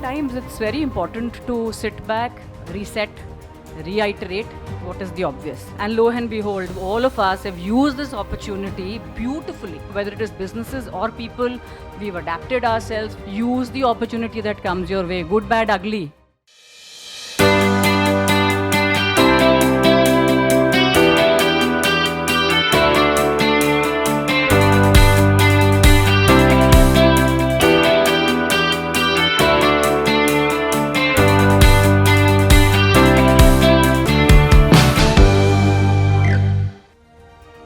times it's very important to sit back, reset, reiterate what is the obvious. And lo and behold, all of us have used this opportunity beautifully. Whether it is businesses or people, we've adapted ourselves. Use the opportunity that comes your way, good, bad, ugly.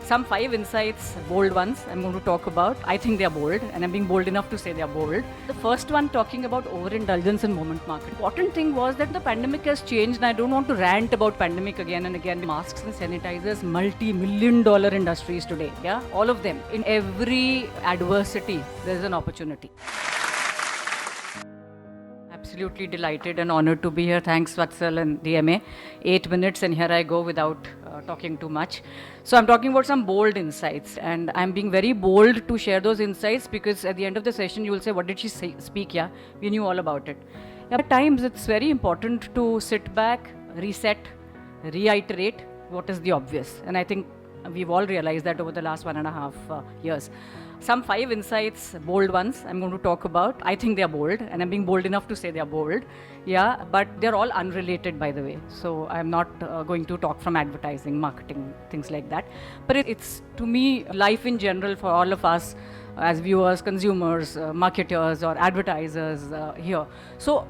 Some 5 insights, bold ones, I'm going to talk about. I think they're bold, and I'm being bold enough to say they're bold. The first one, talking about overindulgence in moment market. Important thing was that the pandemic has changed, and I don't want to rant about pandemic again and again. Masks and sanitizers, multi-million-dollar industries today, yeah? All of them. In every adversity, there's an opportunity. Absolutely delighted and honored to be here. Thanks, Vatsal and DMA. 8 minutes and here I go without talking too much. So I'm talking about some bold insights, and I'm being very bold to share those insights because at the end of the session you will say, what did she speak? Yeah, we knew all about it. Yeah, at times it's very important to sit back, reset, reiterate what is the obvious. And I think we've all realized that over the last 1.5 years. Some 5 insights, bold ones, I'm going to talk about. I think they're bold, and I'm being bold enough to say they're bold. Yeah, but they're all unrelated, by the way. So I'm not going to talk from advertising, marketing, things like that. But it's, to me, life in general for all of us as viewers, consumers, marketers, or advertisers here. So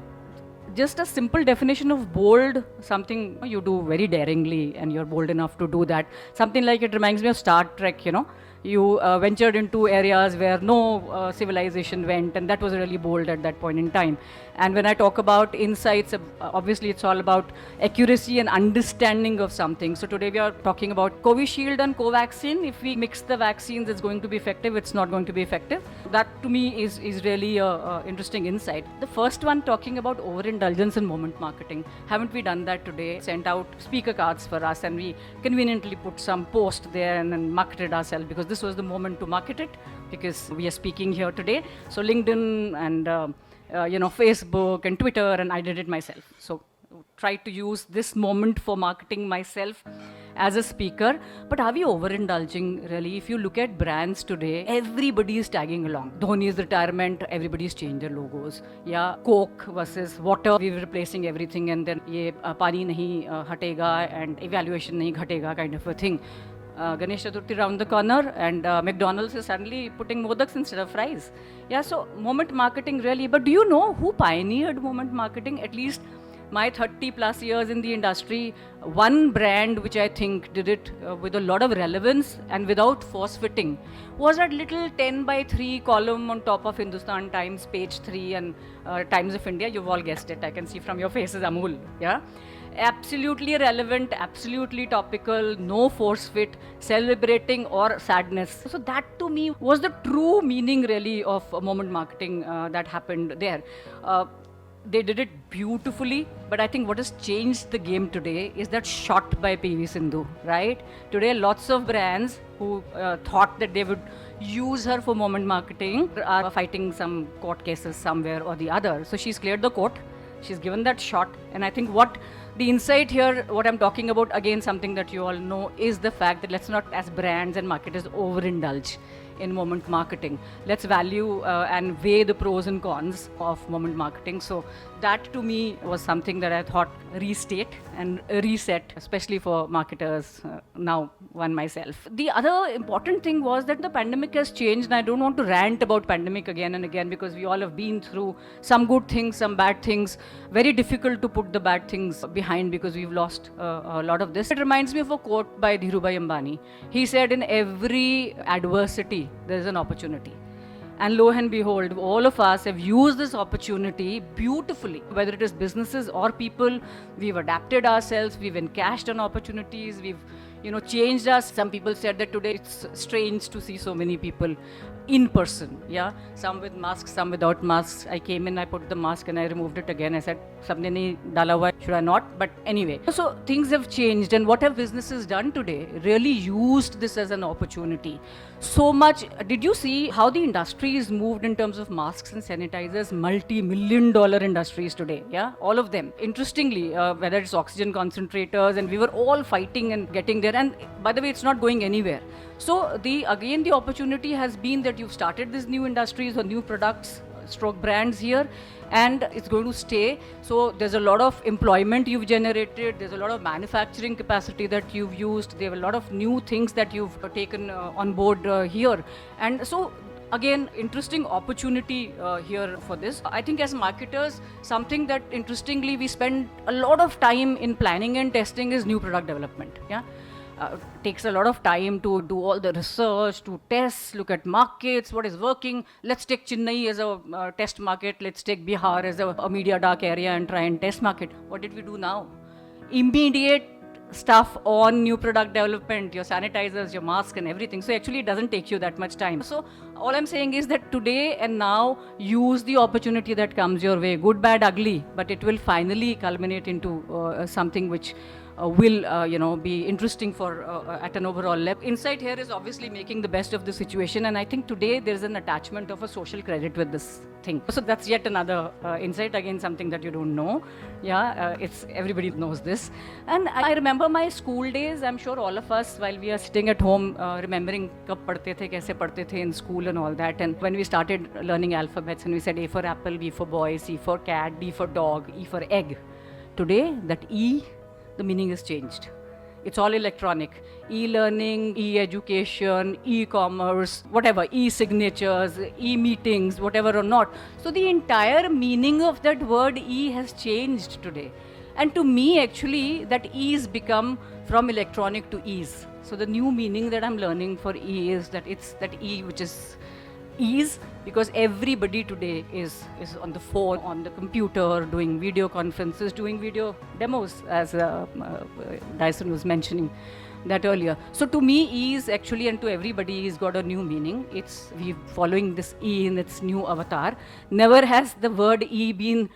just a simple definition of bold, something you do very daringly and you're bold enough to do that. Something like, it reminds me of Star Trek, you know. You ventured into areas where no civilization went, and that was really bold at that point in time. And when I talk about insights, obviously it's all about accuracy and understanding of something. So today we are talking about Covishield and Covaxin. If we mix the vaccines, it's going to be effective, it's not going to be effective. That to me is really an interesting insight. The first one, talking about overindulgence in moment marketing. Haven't we done that today? Sent out speaker cards for us, and we conveniently put some post there and then marketed ourselves, because this was the moment to market it, because we are speaking here today. So LinkedIn and Facebook and Twitter, and I did it myself. So try to use this moment for marketing myself as a speaker. But are we overindulging really? If you look at brands today, everybody is tagging along. Dhoni's retirement, everybody's changed their logos. Yeah, Coke versus water, we're replacing everything, and then ye pani nahi hatega and evaluation nahi ghatega kind of a thing. Ganesh Chaturthi around the corner, and McDonald's is suddenly putting modaks instead of fries. Yeah, so moment marketing really. But do you know who pioneered moment marketing? At least my 30 plus years in the industry, one brand which I think did it with a lot of relevance and without force fitting was that little 10x3 column on top of Hindustan Times, page 3, and Times of India. You've all guessed it. I can see from your faces, Amul. Yeah. Absolutely relevant, absolutely topical, no force fit, celebrating or sadness. So that to me was the true meaning really of moment marketing that happened there. They did it beautifully, but I think what has changed the game today is that shot by PV Sindhu, right? Today, lots of brands who thought that they would use her for moment marketing are fighting some court cases somewhere or the other. So she's cleared the court, she's given that shot, and I think what the insight here, what I'm talking about, again, something that you all know, is the fact that let's not, as brands and marketers, overindulge in moment marketing. Let's value and weigh the pros and cons of moment marketing. So that to me was something that I thought restate and reset, especially for marketers, now one myself. The other important thing was that the pandemic has changed, and I don't want to rant about pandemic again and again because we all have been through some good things, some bad things. Very difficult to put the bad things behind because we've lost a lot of this. It reminds me of a quote by Dhirubhai Ambani. He said, in every adversity, there's an opportunity. And lo and behold, all of us have used this opportunity beautifully. Whether it is businesses or people, we've adapted ourselves, we've encashed on opportunities, we've changed us. Some people said that today it's strange to see so many people in person, yeah, some with masks, some without masks. I came in, I put the mask and I removed it again. I said, sabne nahi dala hua hai, should I not? But anyway, so things have changed, and what have businesses done today? Really used this as an opportunity. So much. Did you see how the industry is moved in terms of masks and sanitizers? Multi-million dollar industries today, yeah, all of them. Interestingly, whether it's oxygen concentrators, and we were all fighting and getting there, and by the way, it's not going anywhere. So the opportunity has been that you've started these new industries or new products, stroke brands here, and it's going to stay. So there's a lot of employment you've generated, there's a lot of manufacturing capacity that you've used, there are a lot of new things that you've taken on board here. And so again, interesting opportunity here for this. I think as marketers, something that interestingly we spend a lot of time in planning and testing is new product development. Yeah. Takes a lot of time to do all the research, to test, look at markets, what is working. Let's take Chennai as a test market. Let's take Bihar as a media dark area and try and test market. What did we do now? Immediate stuff on new product development, your sanitizers, your mask and everything. So actually it doesn't take you that much time. So all I'm saying is that today and now, use the opportunity that comes your way, good, bad, ugly, but it will finally culminate into something which will be interesting for at an overall level. Insight here is obviously making the best of the situation, and I think today there's an attachment of a social credit with this thing. So that's yet another insight, again something that you don't know. Yeah, it's everybody knows this. And I remember my school days. I'm sure all of us, while we are sitting at home, remembering kab padhte the, kaise padhte the in school and all that. And when we started learning alphabets and we said A for apple, B for boy, C for cat, D for dog, E for egg. Today that E, the meaning is changed. It's all electronic. E-learning, e-education, e-commerce, whatever, e-signatures, e-meetings, whatever or not. So the entire meaning of that word E has changed today. And to me, actually, that E's become from electronic to ease. So the new meaning that I'm learning for E is that it's that E which is ease, because everybody today is on the phone, on the computer, doing video conferences, doing video demos, as Dyson was mentioning that earlier. So to me, ease actually, and to everybody, has got a new meaning. We're following this E in its new avatar. Never has the word E been,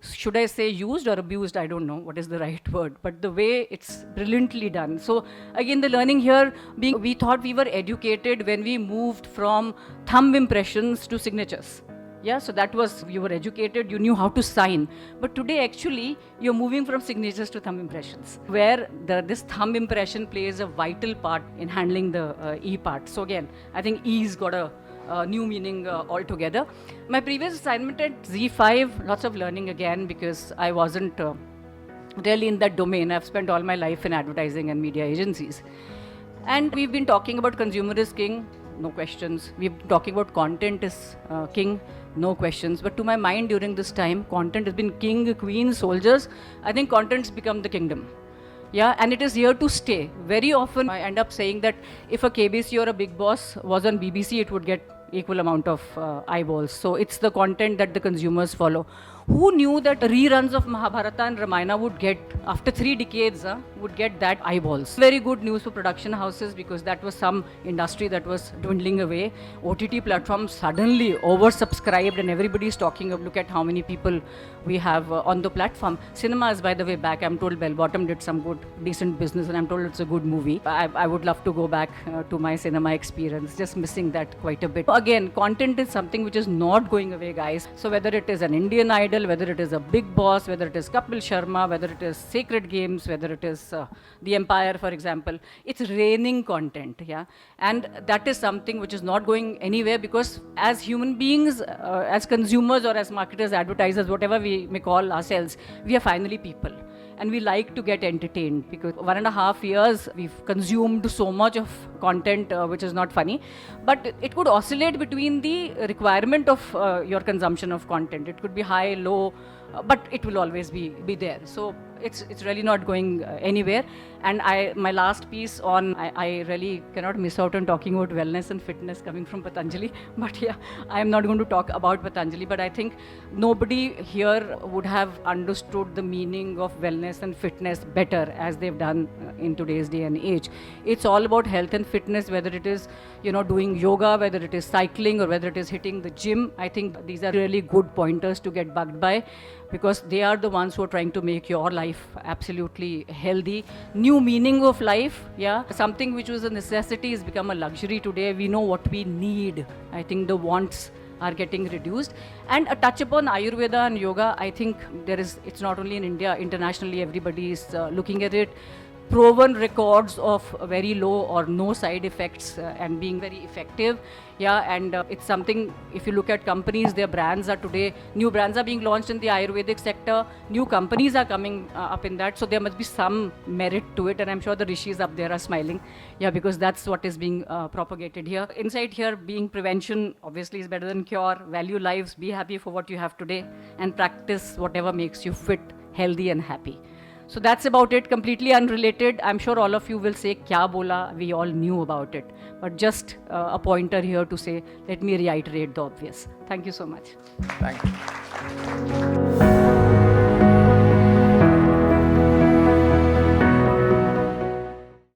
should I say, used or abused? I don't know what is the right word, but the way it's brilliantly done. So again, the learning here being, we thought we were educated when we moved from thumb impressions to signatures. Yeah, so that was, you were educated, you knew how to sign. But today, actually, you're moving from signatures to thumb impressions, where this thumb impression plays a vital part in handling the E part. So again, I think E's got a new meaning altogether. My previous assignment at Z5, lots of learning again, because I wasn't really in that domain. I've spent all my life in advertising and media agencies. And we've been talking about consumer is king, no questions. We've been talking about content is king, no questions. But to my mind during this time, content has been king, queen, soldiers. I think content's become the kingdom. Yeah, and it is here to stay. Very often I end up saying that if a KBC or a Big Boss was on BBC, it would get equal amount of eyeballs. So it's the content that the consumers follow. Who knew that reruns of Mahabharata and Ramayana would get, after 3 decades, would get that eyeballs? Very good news for production houses, because that was some industry that was dwindling away. OTT platforms suddenly oversubscribed and everybody's talking of, look at how many people we have on the platform. Cinema is, by the way, back. I'm told Bell Bottom did some good, decent business, and I'm told it's a good movie. I would love to go back to my cinema experience, just missing that quite a bit. Again, content is something which is not going away, guys. So whether it is an Indian Idol, whether it is a Big Boss, whether it is Kapil Sharma, whether it is Sacred Games, whether it is The Empire, for example, it's raining content, yeah? And that is something which is not going anywhere, because as human beings, as consumers or as marketers, advertisers, whatever we may call ourselves, we are finally people. And we like to get entertained, because 1.5 years we've consumed so much of content which is not funny. But it could oscillate between the requirement of your consumption of content. It could be high, low, but it will always be there. So it's really not going anywhere. And my last piece on, I really cannot miss out on talking about wellness and fitness coming from Patanjali. But yeah, I am not going to talk about Patanjali, but I think nobody here would have understood the meaning of wellness and fitness better as they've done in today's day and age. It's all about health and fitness, whether it is, doing yoga, whether it is cycling, or whether it is hitting the gym. I think these are really good pointers to get bugged by, because they are the ones who are trying to make your life absolutely healthy. New meaning of life, yeah. Something which was a necessity has become a luxury today. We know what we need. I think the wants are getting reduced. And a touch upon Ayurveda and yoga, I think it's not only in India, internationally everybody is looking at it. Proven records of very low or no side effects and being very effective. Yeah, and it's something, if you look at companies, their brands are today, new brands are being launched in the Ayurvedic sector, new companies are coming up in that, so there must be some merit to it, and I'm sure the rishis up there are smiling, yeah, because that's what is being propagated here. Inside here, being prevention obviously is better than cure. Value lives, be happy for what you have today, and practice whatever makes you fit, healthy and happy. So that's about it, completely unrelated. I'm sure all of you will say, kya bola, we all knew about it. But just a pointer here to say, let me reiterate the obvious. Thank you so much. Thank you.